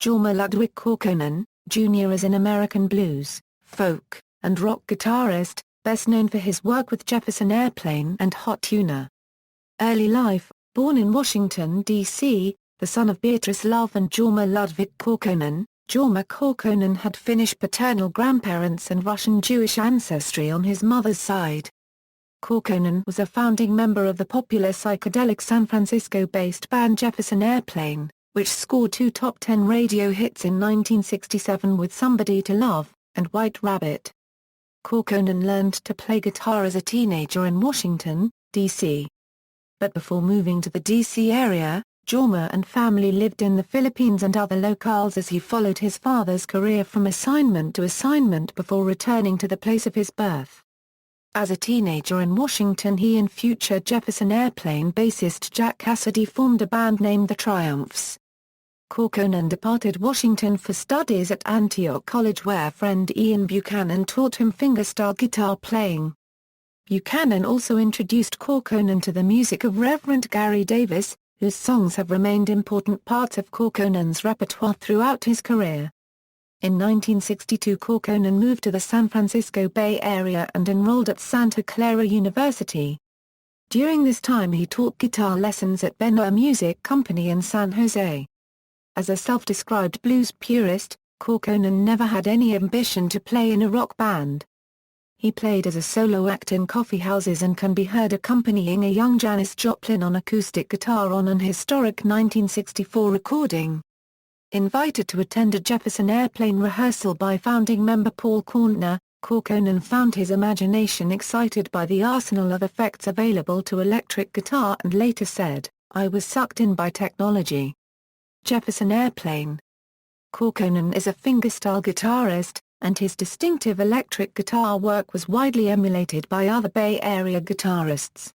Jorma Ludwik Kaukonen, Jr. is an American blues, folk, and rock guitarist, best known for his work with Jefferson Airplane and Hot Tuna. Early life: born in Washington, D.C., the son of Beatrice Love and Jorma Ludwik Kaukonen, Jorma Kaukonen had Finnish paternal grandparents and Russian Jewish ancestry on his mother's side. Kaukonen was a founding member of the popular psychedelic San Francisco-based band Jefferson Airplane, which scored 2 top 10 radio hits in 1967 with Somebody to Love and White Rabbit. Kaukonen learned to play guitar as a teenager in Washington, D.C. But before moving to the D.C. area, Jorma and family lived in the Philippines and other locales as he followed his father's career from assignment to assignment before returning to the place of his birth. As a teenager in Washington, he and future Jefferson Airplane bassist Jack Cassidy formed a band named the Triumphs. Kaukonen departed Washington for studies at Antioch College, where friend Ian Buchanan taught him fingerstyle guitar playing. Buchanan also introduced Kaukonen to the music of Reverend Gary Davis, whose songs have remained important parts of Kaukonen's repertoire throughout his career. In 1962, Kaukonen moved to the San Francisco Bay Area and enrolled at Santa Clara University. During this time he taught guitar lessons at Benoit Music Company in San Jose. As a self-described blues purist, Kaukonen never had any ambition to play in a rock band. He played as a solo act in coffeehouses and can be heard accompanying a young Janis Joplin on acoustic guitar on an historic 1964 recording. Invited to attend a Jefferson Airplane rehearsal by founding member Paul Korntner, Kaukonen found his imagination excited by the arsenal of effects available to electric guitar and later said, "I was sucked in by technology." Jefferson Airplane. Kaukonen is a fingerstyle guitarist, and his distinctive electric guitar work was widely emulated by other Bay Area guitarists.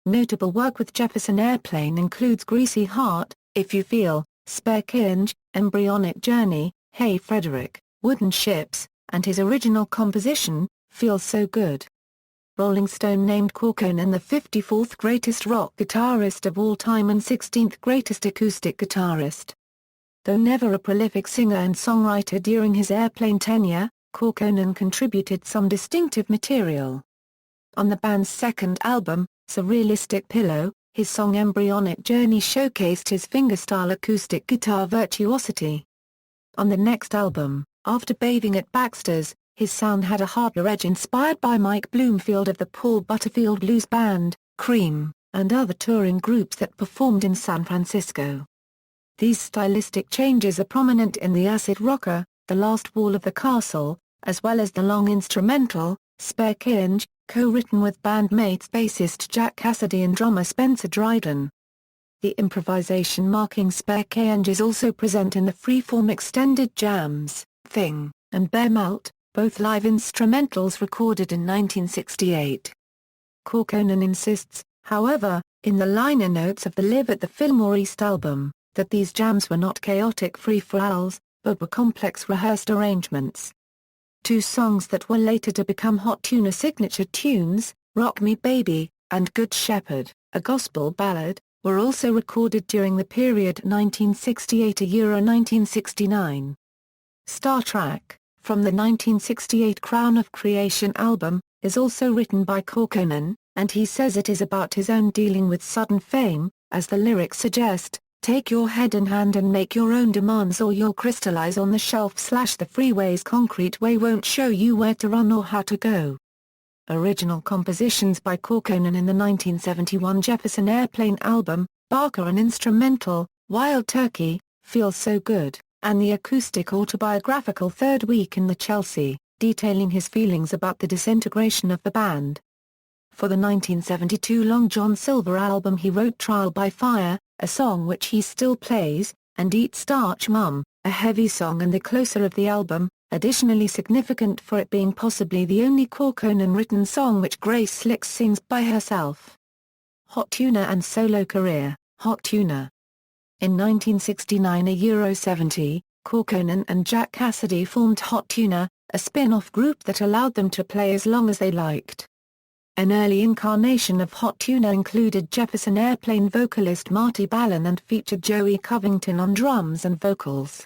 Notable work with Jefferson Airplane includes Greasy Heart, If You Feel, Spare Change, Embryonic Journey, Hey Frederick, Wooden Ships, and his original composition, Feels So Good. Rolling Stone named Kaukonen the 54th greatest rock guitarist of all time and 16th greatest acoustic guitarist. Though never a prolific singer and songwriter during his Airplane tenure, Kaukonen contributed some distinctive material. On the band's second album, Surrealistic Pillow, his song Embryonic Journey showcased his fingerstyle acoustic guitar virtuosity. On the next album, After Bathing at Baxter's, his sound had a harder edge inspired by Mike Bloomfield of the Paul Butterfield Blues Band, Cream, and other touring groups that performed in San Francisco. These stylistic changes are prominent in the acid rocker, The Last Wall of the Castle, as well as the long instrumental, Spare Change, co-written with bandmates bassist Jack Cassidy and drummer Spencer Dryden. The improvisation marking Spare Change is also present in the freeform extended jams, Thing, and Bear Melt, both live instrumentals recorded in 1968. Kaukonen insists, however, in the liner notes of the Live at the Fillmore East album, that these jams were not chaotic free-for-alls, but were complex rehearsed arrangements. 2 songs that were later to become Hot Tuna signature tunes, Rock Me Baby, and Good Shepherd, a gospel ballad, were also recorded during the period 1968–1969. Star Track, from the 1968 Crown of Creation album, is also written by Kaukonen, and he says it is about his own dealing with sudden fame, as the lyrics suggest. Take your head in hand and make your own demands or you'll crystallize on the shelf / the freeway's concrete way won't show you where to run or how to go. Original compositions by Kaukonen in the 1971 Jefferson Airplane album, Barker an instrumental, Wild Turkey, Feels So Good, and the acoustic autobiographical Third Week in the Chelsea, detailing his feelings about the disintegration of the band. For the 1972 Long John Silver album he wrote Trial by Fire, a song which he still plays, and Eat Starch Mum, a heavy song and the closer of the album, additionally significant for it being possibly the only Kaukonen-written song which Grace Slicks sings by herself. Hot Tuna and solo career, Hot Tuna. In 1969 a Euro 70, Kaukonen and Jack Cassidy formed Hot Tuna, a spin-off group that allowed them to play as long as they liked. An early incarnation of Hot Tuna included Jefferson Airplane vocalist Marty Balin and featured Joey Covington on drums and vocals.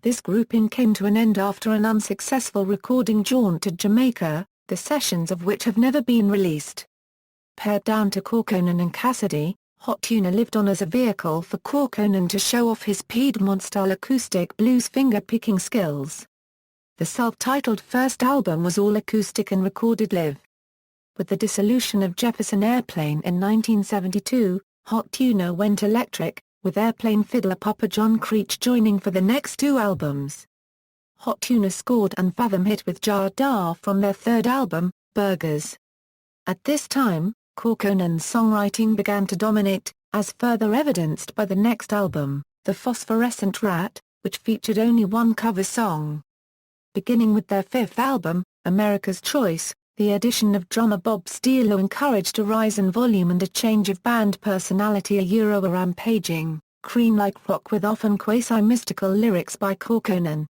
This grouping came to an end after an unsuccessful recording jaunt to Jamaica, the sessions of which have never been released. Pared down to Kaukonen and Cassidy, Hot Tuna lived on as a vehicle for Kaukonen to show off his Piedmont-style acoustic blues finger-picking skills. The self-titled first album was all acoustic and recorded live. With the dissolution of Jefferson Airplane in 1972, Hot Tuna went electric, with Airplane fiddler Papa John Creech joining for the next two albums. Hot Tuna scored an Fathom hit with Jar Dar from their third album, Burgers. At this time, Kaukonen's songwriting began to dominate, as further evidenced by the next album, The Phosphorescent Rat, which featured only one cover song. Beginning with their fifth album, America's Choice, the addition of drummer Bob Steele encouraged a rise in volume and a change of band personality, a rampaging, cream-like rock with often quasi-mystical lyrics by Kaukonen.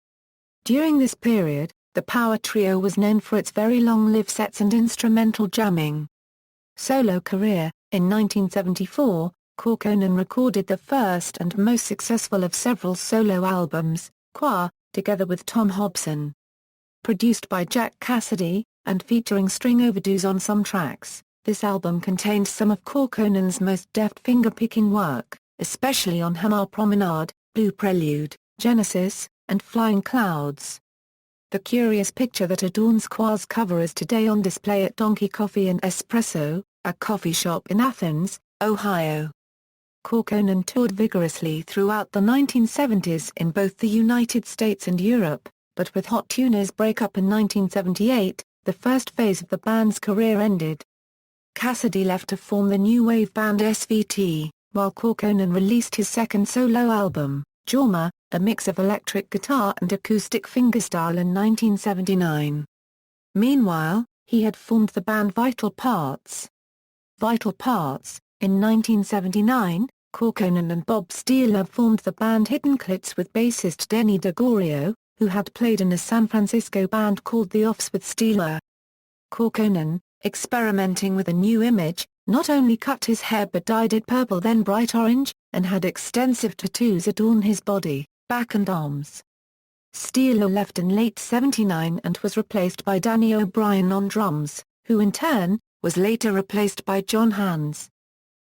During this period, the Power Trio was known for its very long live sets and instrumental jamming. Solo career: in 1974, Kaukonen recorded the first and most successful of several solo albums, Qua, together with Tom Hobson. Produced by Jack Cassidy, and featuring string overdues on some tracks, this album contained some of Kaukonen's most deft finger-picking work, especially on Hamar Promenade, Blue Prelude, Genesis, and Flying Clouds. The curious picture that adorns Qua's cover is today on display at Donkey Coffee and Espresso, a coffee shop in Athens, Ohio. Kaukonen toured vigorously throughout the 1970s in both the United States and Europe, but with Hot Tuna's breakup in 1978, the first phase of the band's career ended. Cassidy left to form the new wave band SVT, while Kaukonen released his second solo album, Jorma, a mix of electric guitar and acoustic fingerstyle in 1979. Meanwhile, he had formed the band Vital Parts. In 1979, Kaukonen and Bob Steele formed the band Hidden Clits with bassist Denny DeGorio, who had played in a San Francisco band called The Offs with Steele. Kaukonen, experimenting with a new image, not only cut his hair but dyed it purple then bright orange, and had extensive tattoos adorn his body, back and arms. Steele left in late '79 and was replaced by Danny O'Brien on drums, who in turn, was later replaced by John Hands.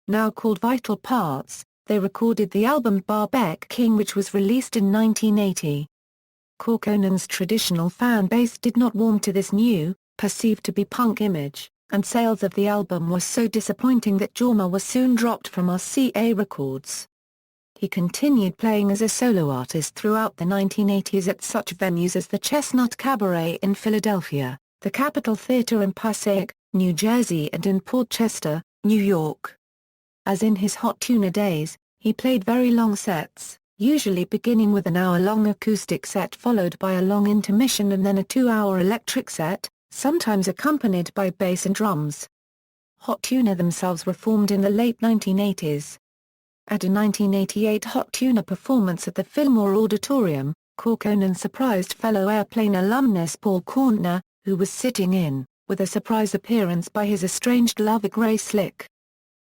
Now called Vital Parts, they recorded the album Barbec King, which was released in 1980. Kaukonen's traditional fan base did not warm to this new, perceived to be punk image, and sales of the album were so disappointing that Jorma was soon dropped from RCA Records. He continued playing as a solo artist throughout the 1980s at such venues as the Chestnut Cabaret in Philadelphia, the Capitol Theatre in Passaic, New Jersey, and in Port Chester, New York. As in his Hot Tuna days, he played very long sets, usually beginning with an hour-long acoustic set followed by a long intermission and then a 2-hour electric set, sometimes accompanied by bass and drums. Hot Tuna themselves were formed in the late 1980s. At a 1988 Hot Tuna performance at the Fillmore Auditorium, Kaukonen surprised fellow Airplane alumnus Paul Korntner, who was sitting in, with a surprise appearance by his estranged lover Grace Slick.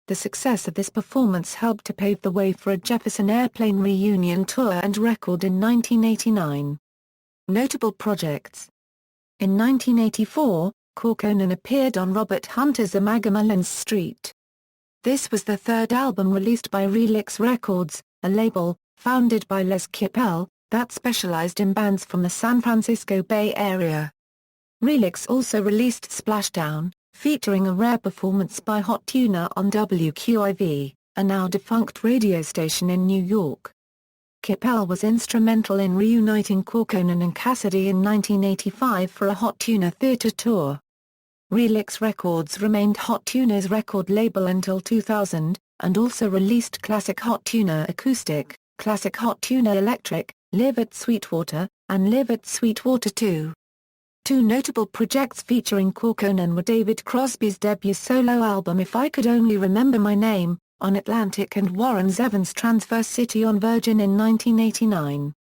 The success of this performance helped to pave the way for a Jefferson Airplane reunion tour and record in 1989. Notable projects. In 1984, Kaukonen appeared on Robert Hunter's Amagamalans Street. This was the third album released by Relix Records, a label, founded by Les Kippel, that specialized in bands from the San Francisco Bay Area. Relix also released Splashdown, featuring a rare performance by Hot Tuna on WQIV, a now-defunct radio station in New York. Kippel was instrumental in reuniting Kaukonen and Cassidy in 1985 for a Hot Tuna theater tour. Relix Records remained Hot Tuna's record label until 2000, and also released Classic Hot Tuna Acoustic, Classic Hot Tuna Electric, Live at Sweetwater, and Live at Sweetwater 2. Two notable projects featuring Kaukonen were David Crosby's debut solo album If I Could Only Remember My Name, on Atlantic, and Warren Zevon's Transverse City on Virgin in 1989.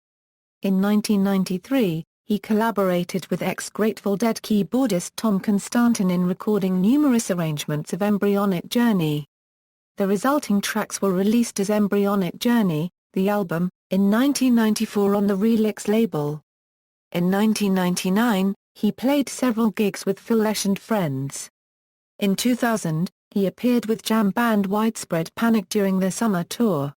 In 1993, he collaborated with ex-Grateful Dead keyboardist Tom Constantin in recording numerous arrangements of Embryonic Journey. The resulting tracks were released as Embryonic Journey, the album, In 1994 on the Relix label. In 1999, he played several gigs with Phil Lesh and friends. In 2000, he appeared with jam band Widespread Panic during their summer tour.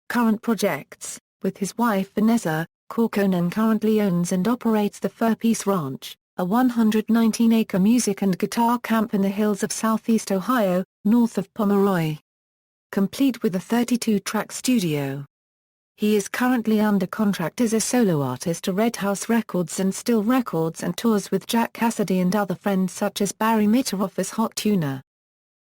Current projects: with his wife Vanessa, Kaukonen currently owns and operates the Fur Peace Ranch, a 119-acre music and guitar camp in the hills of southeast Ohio, north of Pomeroy. Complete with a 32-track studio. He is currently under contract as a solo artist to Red House Records and Still Records and tours with Jack Cassidy and other friends such as Barry Mitteroff as Hot Tuna.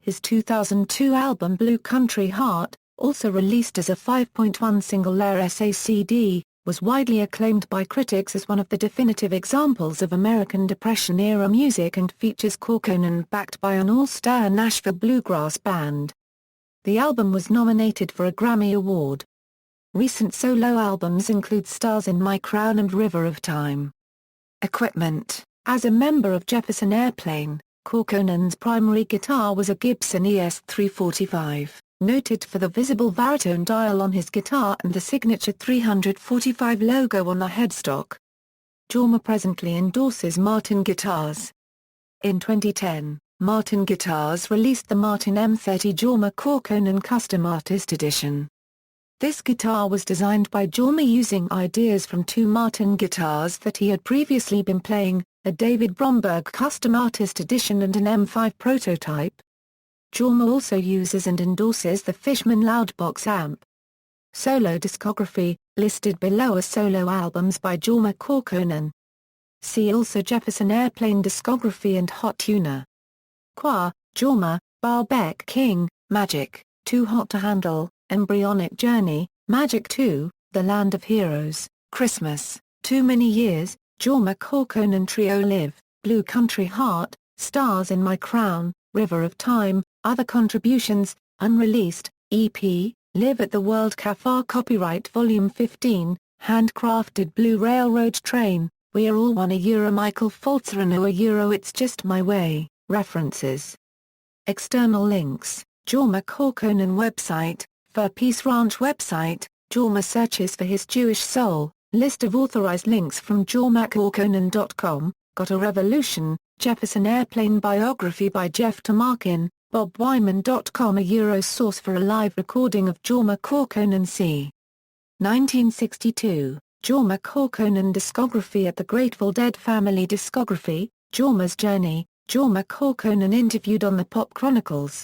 His 2002 album Blue Country Heart, also released as a 5.1 single-layer SACD, was widely acclaimed by critics as one of the definitive examples of American Depression-era music and features Kaukonen backed by an all-star Nashville bluegrass band. The album was nominated for a Grammy Award. Recent solo albums include Stars in My Crown and River of Time. Equipment: as a member of Jefferson Airplane, Kaukonen's primary guitar was a Gibson ES-345, noted for the visible baritone dial on his guitar and the signature 345 logo on the headstock. Jorma presently endorses Martin Guitars. In 2010, Martin Guitars released the Martin M30 Jorma Kaukonen Custom Artist Edition. This guitar was designed by Jorma using ideas from two Martin guitars that he had previously been playing, a David Bromberg Custom Artist Edition and an M5 prototype. Jorma also uses and endorses the Fishman Loudbox amp. Solo discography, listed below are solo albums by Jorma Kaukonen. See also Jefferson Airplane discography and Hot Tuna. Qua, Jorma, Barbeck King, Magic, Too Hot to Handle, Embryonic Journey, Magic 2, The Land of Heroes, Christmas, Too Many Years, Jorma Kaukonen Trio Live, Blue Country Heart, Stars in My Crown, River of Time, Other Contributions, Unreleased, EP, Live at the World Café Copyright Volume 15, Handcrafted Blue Railroad Train, We Are All One Euro Michael Falzerano Euro It's Just My Way, References. External links, Jorma Kaukonen website, Fur Peace Ranch website, Jorma searches for his Jewish soul, list of authorized links from jormakaukonen.com, Got a Revolution, Jefferson Airplane biography by Jeff Tomarkin, bobwyman.com. A Euro source for a live recording of Jorma Kaukonen c. 1962, Jorma Kaukonen discography at the Grateful Dead Family Discography, Jorma's Journey, Jorma Kaukonen interviewed on the Pop Chronicles.